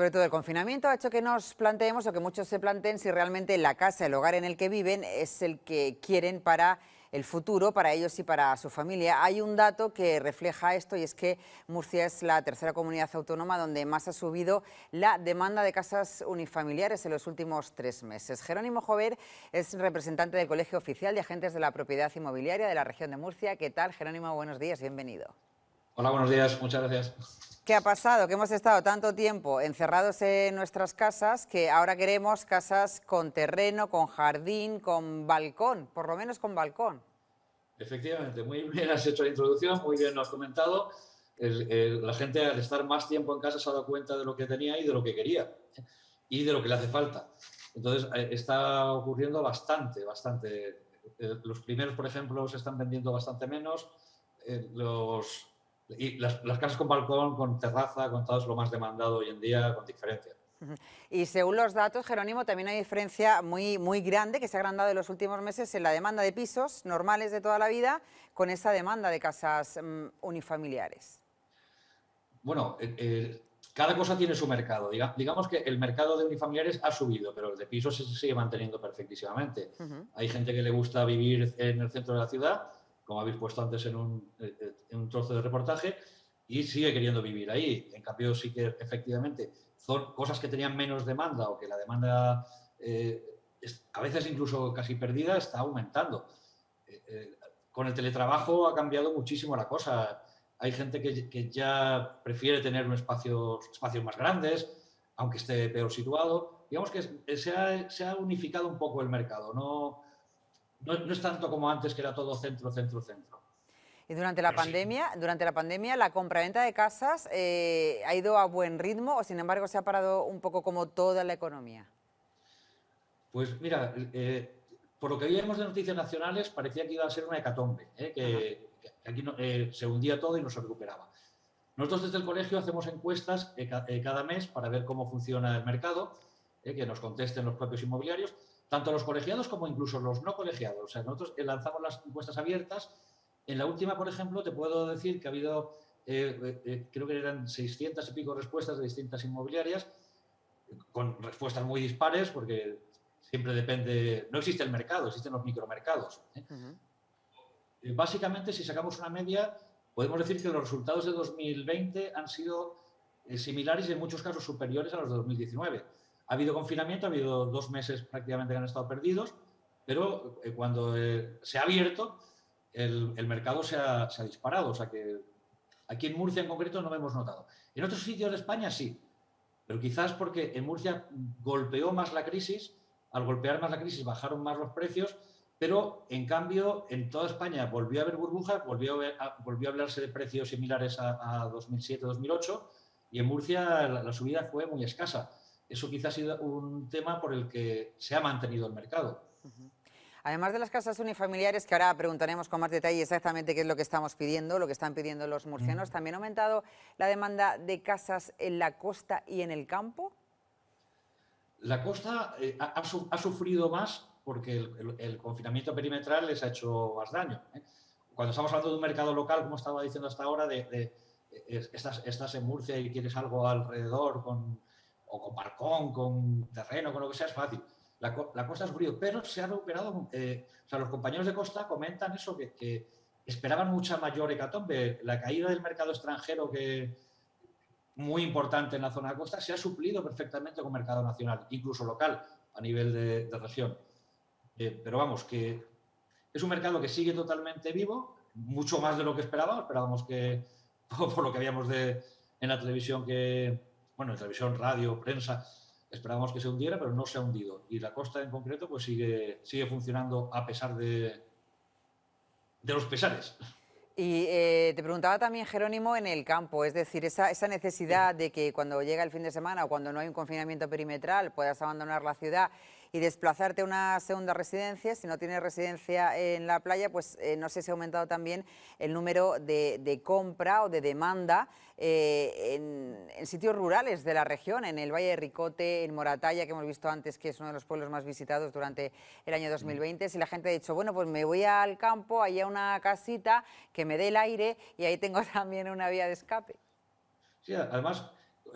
sobre todo el confinamiento ha hecho que nos planteemos o que muchos se planteen si realmente la casa, el hogar en el que viven es el que quieren para el futuro, para ellos y para su familia. Hay un dato que refleja esto y es que Murcia es la tercera comunidad autónoma donde más ha subido la demanda de casas unifamiliares en los últimos 3 meses. Jerónimo Jover es representante del Colegio Oficial de Agentes de la Propiedad Inmobiliaria de la región de Murcia. ¿Qué tal, Jerónimo? Buenos días, bienvenido. Hola, buenos días, muchas gracias. ¿Qué ha pasado? Que hemos estado tanto tiempo encerrados en nuestras casas que ahora queremos casas con terreno, con jardín, con balcón, por lo menos con balcón. Efectivamente, muy bien has hecho la introducción, muy bien lo has comentado. La gente al estar más tiempo en casa se ha dado cuenta de lo que tenía y de lo que quería y de lo que le hace falta. Entonces, está ocurriendo bastante. Los primeros, por ejemplo, se están vendiendo bastante menos. Y las casas con balcón, con terraza, con todo es lo más demandado hoy en día, con diferencia. Y según los datos, Jerónimo, también hay diferencia muy grande que se ha agrandado en los últimos meses en la demanda de pisos normales de toda la vida con esa demanda de casas unifamiliares. Bueno, cada cosa tiene su mercado. Digamos que el mercado de unifamiliares ha subido, pero el de pisos se sigue manteniendo perfectísimamente. Hay gente que le gusta vivir en el centro de la ciudad, como habéis puesto antes en un trozo de reportaje, y sigue queriendo vivir ahí. En cambio, sí que efectivamente son cosas que tenían menos demanda o que la demanda a veces incluso casi perdida está aumentando. Con el teletrabajo ha cambiado muchísimo la cosa. Hay gente que ya prefiere tener espacios más grandes, aunque esté peor situado. Digamos que se ha unificado un poco el mercado. No es tanto como antes, que era todo centro, centro, centro. Y Pero sí. durante la pandemia, la compraventa de casas ha ido a buen ritmo o, sin embargo, se ha parado un poco como toda la economía. Pues mira, por lo que veíamos de noticias nacionales, parecía que iba a ser una hecatombe, que aquí se hundía todo y no se recuperaba. Nosotros desde el colegio hacemos encuestas cada mes para ver cómo funciona el mercado, que nos contesten los propios inmobiliarios, tanto los colegiados como incluso los no colegiados. O sea, nosotros lanzamos las encuestas abiertas. En la última, por ejemplo, te puedo decir que ha habido, creo que eran 600 y pico respuestas de distintas inmobiliarias, con respuestas muy dispares, porque siempre depende, no existe el mercado, existen los micromercados. Básicamente, si sacamos una media, podemos decir que los resultados de 2020 han sido similares y en muchos casos superiores a los de 2019. Ha habido confinamiento, ha habido 2 meses prácticamente que han estado perdidos, pero cuando se ha abierto, el mercado se ha disparado. O sea que aquí en Murcia en concreto no lo hemos notado. En otros sitios de España sí, pero quizás porque en Murcia golpeó más la crisis, al golpear más la crisis bajaron más los precios, pero en cambio en toda España volvió a haber burbujas, volvió a hablarse de precios similares a 2007-2008 y en Murcia la subida fue muy escasa. Eso quizás ha sido un tema por el que se ha mantenido el mercado. Además de las casas unifamiliares, que ahora preguntaremos con más detalle exactamente qué es lo que estamos pidiendo, lo que están pidiendo los murcianos, ¿también ha aumentado la demanda de casas en la costa y en el campo? La costa ha sufrido más porque el confinamiento perimetral les ha hecho más daño. Cuando estamos hablando de un mercado local, como estaba diciendo hasta ahora, estás en Murcia y quieres algo alrededor, o con balcón, con terreno, con lo que sea, es fácil. La costa ha sufrido, pero se ha recuperado. O sea, los compañeros de costa comentan eso, que esperaban mucha mayor hecatombe. La caída del mercado extranjero, muy importante en la zona de costa, se ha suplido perfectamente con mercado nacional, incluso local, a nivel de región. Pero vamos, que es un mercado que sigue totalmente vivo, mucho más de lo que esperábamos que, por lo que habíamos en la televisión, bueno, en televisión, radio, prensa, esperábamos que se hundiera, pero no se ha hundido. Y la costa en concreto pues sigue funcionando a pesar de los pesares. Y te preguntaba también, Jerónimo, en el campo, es decir, esa necesidad de que cuando llega el fin de semana o cuando no hay un confinamiento perimetral puedas abandonar la ciudad y desplazarte a una segunda residencia. Si no tienes residencia en la playa, pues no sé si ha aumentado también el número de compra o de demanda en sitios rurales de la región, en el Valle de Ricote, en Moratalla, que hemos visto antes que es uno de los pueblos más visitados durante el año 2020. Si la gente ha dicho, bueno, pues me voy al campo, allá a una casita que me dé el aire y ahí tengo también una vía de escape. Sí, además,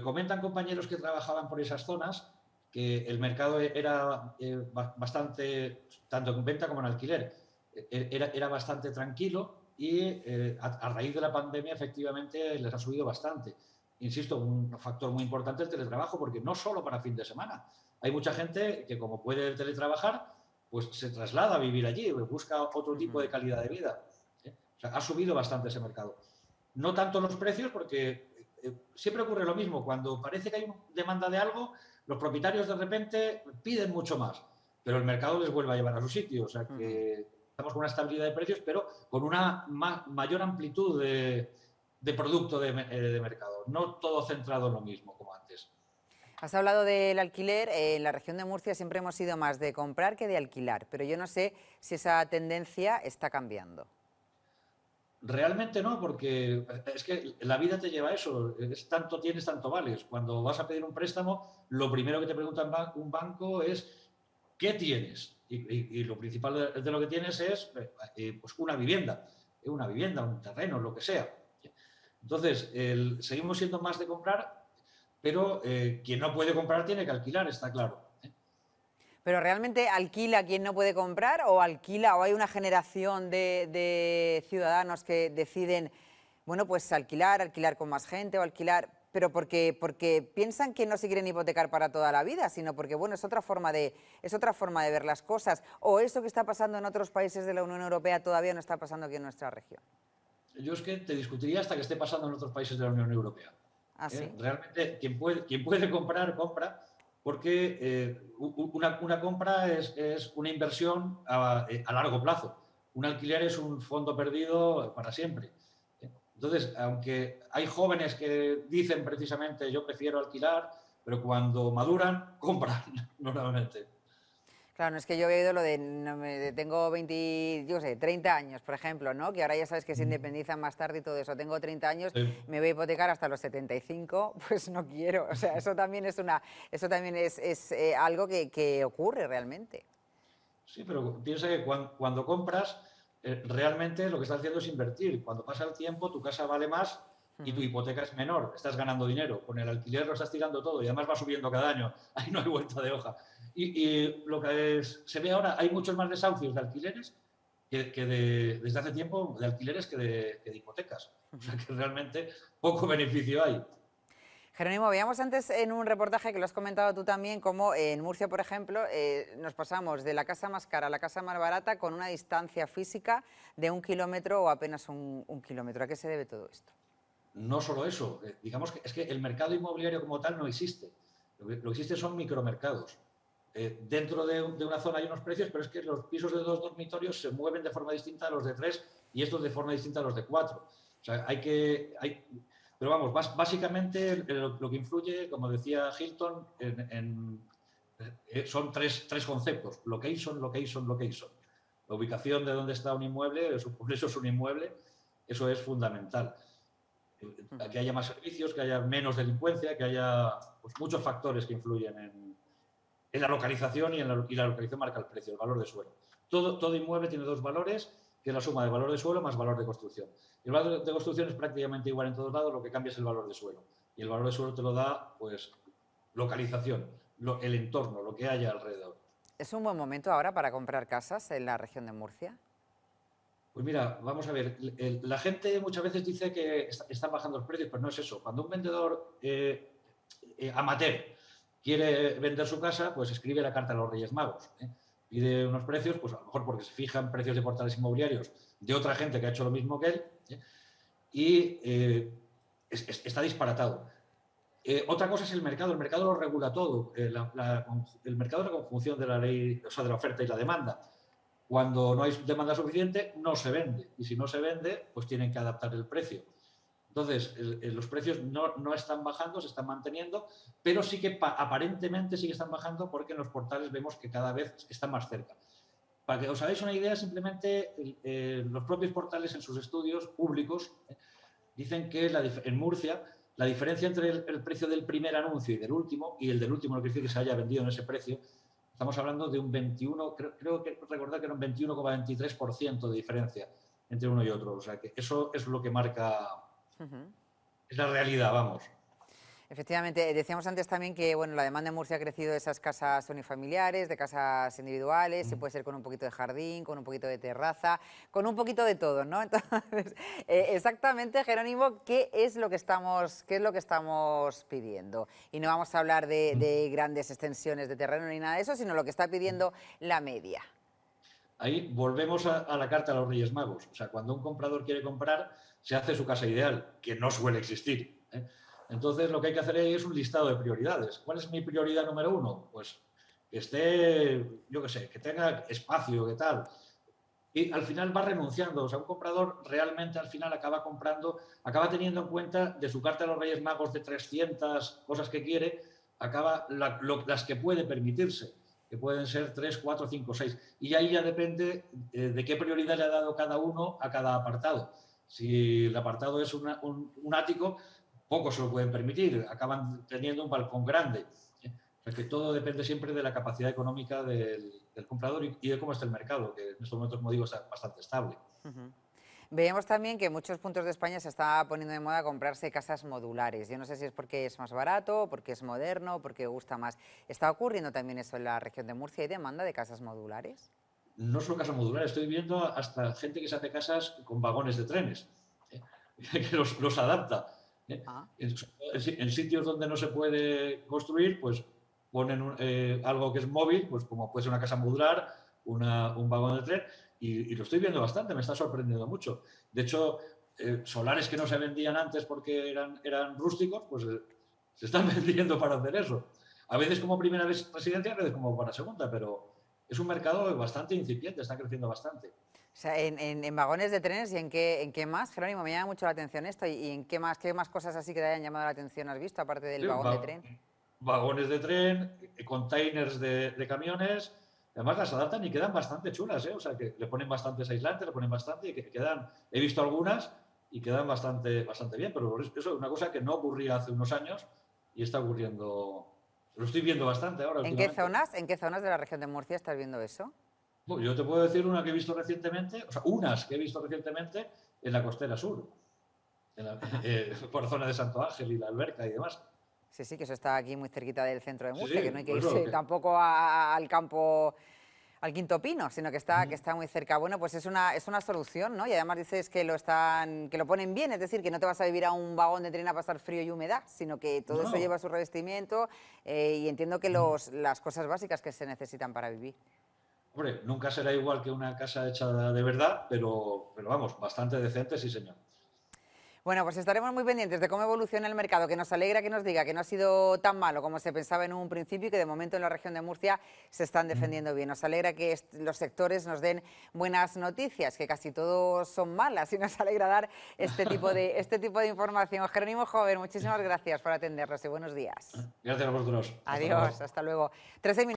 comentan compañeros que trabajaban por esas zonas que el mercado era bastante, tanto en venta como en alquiler, era bastante tranquilo y a raíz de la pandemia efectivamente les ha subido bastante. Insisto, un factor muy importante es el teletrabajo, porque no solo para fin de semana. Hay mucha gente que, como puede teletrabajar, pues se traslada a vivir allí, busca otro tipo de calidad de vida. O sea, ha subido bastante ese mercado. No tanto los precios, porque siempre ocurre lo mismo. Cuando parece que hay demanda de algo, los propietarios de repente piden mucho más, pero el mercado les vuelve a llevar a su sitio. O sea, que estamos con una estabilidad de precios, pero con una mayor amplitud de producto de mercado. No todo centrado en lo mismo como antes. Has hablado del alquiler. En la región de Murcia siempre hemos sido más de comprar que de alquilar, pero yo no sé si esa tendencia está cambiando. Realmente no, porque es que la vida te lleva a eso. Es tanto tienes, tanto vales. Cuando vas a pedir un préstamo, lo primero que te pregunta un banco es ¿qué tienes? Y lo principal de lo que tienes es pues una vivienda, un terreno, lo que sea. Entonces, seguimos siendo más de comprar, pero quien no puede comprar tiene que alquilar, está claro. ¿Pero realmente alquila quien no puede comprar o alquila, o hay una generación de ciudadanos que deciden, bueno, pues alquilar con más gente o alquilar, pero porque piensan que no se quieren hipotecar para toda la vida, sino porque, bueno, es otra forma de ver las cosas? ¿O eso que está pasando en otros países de la Unión Europea todavía no está pasando aquí en nuestra región? Yo es que te discutiría hasta que esté pasando en otros países de la Unión Europea. ¿Ah, sí? Realmente, quien puede comprar, compra, porque una compra es una inversión a largo plazo. Un alquiler es un fondo perdido para siempre. Entonces, aunque hay jóvenes que dicen precisamente yo prefiero alquilar, pero cuando maduran, compran normalmente. Claro, no es que yo he oído lo de, tengo 20, yo sé, 30 años, por ejemplo, ¿no? Que ahora ya sabes que se independizan más tarde y todo eso. Tengo 30 años, Sí. me voy a hipotecar hasta los 75, pues no quiero. O sea, eso también es algo que ocurre realmente. Sí, pero piensa que cuando compras, realmente lo que estás haciendo es invertir. Cuando pasa el tiempo, tu casa vale más y tu hipoteca es menor. Estás ganando dinero. Con el alquiler lo estás tirando todo y además va subiendo cada año. Ahí no hay vuelta de hoja. Y lo que se ve ahora, hay muchos más desahucios de alquileres desde hace tiempo, de alquileres que de hipotecas. O sea que realmente poco beneficio hay. Jerónimo, veíamos antes en un reportaje que lo has comentado tú también, cómo en Murcia, por ejemplo, nos pasamos de la casa más cara a la casa más barata con una distancia física de 1 kilómetro o apenas un kilómetro. ¿A qué se debe todo esto? No solo eso, digamos que es que el mercado inmobiliario como tal no existe. Lo que existe son micromercados. Dentro de una zona hay unos precios, pero es que los pisos de 2 dormitorios se mueven de forma distinta a los de 3 y estos de forma distinta a los de 4. O sea, pero vamos, básicamente lo que influye, como decía Hilton, son tres conceptos: location, location, location. La ubicación de dónde está un inmueble, por eso es un inmueble, eso es fundamental. Que haya más servicios, que haya menos delincuencia, que haya pues, muchos factores que influyen en la localización y la localización marca el precio, el valor de suelo. Todo inmueble tiene dos valores, que es la suma de valor de suelo más valor de construcción. El valor de construcción es prácticamente igual en todos lados, lo que cambia es el valor de suelo. Y el valor de suelo te lo da, pues, localización, el entorno, lo que haya alrededor. ¿Es un buen momento ahora para comprar casas en la región de Murcia? Pues mira, vamos a ver, la gente muchas veces dice que están bajando los precios, pero no es eso. Cuando un vendedor amateur quiere vender su casa, pues escribe la carta a los Reyes Magos. Pide unos precios, pues a lo mejor porque se fijan precios de portales inmobiliarios de otra gente que ha hecho lo mismo que él, y está disparatado. Otra cosa es el mercado lo regula todo. El mercado es la conjunción de la ley, o sea, de la oferta y la demanda. Cuando no hay demanda suficiente, no se vende. Y si no se vende, pues tienen que adaptar el precio. Entonces, los precios no están bajando, se están manteniendo, pero sí que aparentemente sí que están bajando porque en los portales vemos que cada vez están más cerca. Para que os hagáis una idea, simplemente los propios portales en sus estudios públicos dicen que en Murcia la diferencia entre el precio del primer anuncio y el del último, no quiere decir que se haya vendido en ese precio, estamos hablando de un 21, creo que recordar que era un 21,23% de diferencia entre uno y otro. O sea, que eso es lo que marca, es la realidad, vamos. Efectivamente, decíamos antes también que bueno, la demanda en Murcia ha crecido de esas casas unifamiliares, de casas individuales, y puede ser con un poquito de jardín, con un poquito de terraza, con un poquito de todo, ¿no? Entonces, exactamente, Jerónimo, qué es lo que estamos pidiendo? Y no vamos a hablar de grandes extensiones de terreno ni nada de eso, sino lo que está pidiendo la media. Ahí volvemos a la carta a los Reyes Magos. O sea, cuando un comprador quiere comprar, se hace su casa ideal, que no suele existir, ¿eh? Entonces, lo que hay que hacer ahí es un listado de prioridades. ¿Cuál es mi prioridad número uno? Pues que esté, yo qué sé, que tenga espacio, que tal. Y al final va renunciando. O sea, un comprador realmente al final acaba comprando, acaba teniendo en cuenta de su carta a los Reyes Magos de 300 cosas que quiere, acaba las que puede permitirse, que pueden ser 3, 4, 5, 6. Y ahí ya depende de qué prioridad le ha dado cada uno a cada apartado. Si el apartado es un ático, pocos se lo pueden permitir, acaban teniendo un balcón grande. O sea, que todo depende siempre de la capacidad económica del comprador y de cómo está el mercado, que en estos momentos, como digo, está bastante estable. Veíamos también que en muchos puntos de España se está poniendo de moda comprarse casas modulares. Yo no sé si es porque es más barato, porque es moderno, porque gusta más. ¿Está ocurriendo también eso en la región de Murcia? ¿Hay demanda de casas modulares? No solo casas modulares, estoy viendo hasta gente que se hace casas con vagones de trenes, ¿eh? Que los adapta, ¿eh? Ah. En sitios donde no se puede construir, pues ponen algo que es móvil, pues como puede ser una casa modular, un vagón de tren, y lo estoy viendo bastante, me está sorprendiendo mucho. De hecho, solares que no se vendían antes porque eran rústicos, pues se están vendiendo para hacer eso. A veces como primera vez residencia, a veces como para segunda, pero es un mercado bastante incipiente, está creciendo bastante. O sea, en vagones de trenes y en qué más, Jerónimo, me llama mucho la atención esto. ¿Y en qué más cosas así que te hayan llamado la atención has visto, aparte del Sí, vagón de tren? vagones de tren, containers de camiones, además las adaptan y quedan bastante chulas, ¿eh? O sea, que le ponen bastantes aislantes, le ponen bastante y que quedan, he visto algunas y quedan bastante bien, pero eso es una cosa que no ocurría hace unos años y está ocurriendo, lo estoy viendo bastante ahora últimamente. En qué zonas de la región de Murcia estás viendo eso? Bueno, yo te puedo decir una que he visto recientemente, o sea, unas que he visto recientemente en la costera sur, Ajá. por zona de Santo Ángel y la Alberca y demás. Sí, sí, que eso está aquí muy cerquita del centro de Sí, Murcia, que no sí, hay que por eso. irse tampoco al campo, al Quinto Pino, sino que está muy cerca. Bueno, pues es una solución, ¿no? Y además dices que lo ponen bien, es decir, que no te vas a vivir a un vagón de tren a pasar frío y humedad, sino que todo eso No, lleva su revestimiento y entiendo que las cosas básicas que se necesitan para vivir. hombre, nunca será igual que una casa hecha de verdad, pero vamos, bastante decente, sí, señor. Bueno, pues estaremos muy pendientes de cómo evoluciona el mercado, que nos alegra que nos diga que no ha sido tan malo como se pensaba en un principio y que de momento en la región de Murcia se están defendiendo bien. Nos alegra que los sectores nos den buenas noticias, que casi todos son malas y nos alegra dar este tipo de información. Jerónimo Joven, muchísimas gracias por atendernos y buenos días. Gracias a vosotros. Hasta Adiós, luego. hasta luego. 13 minutos.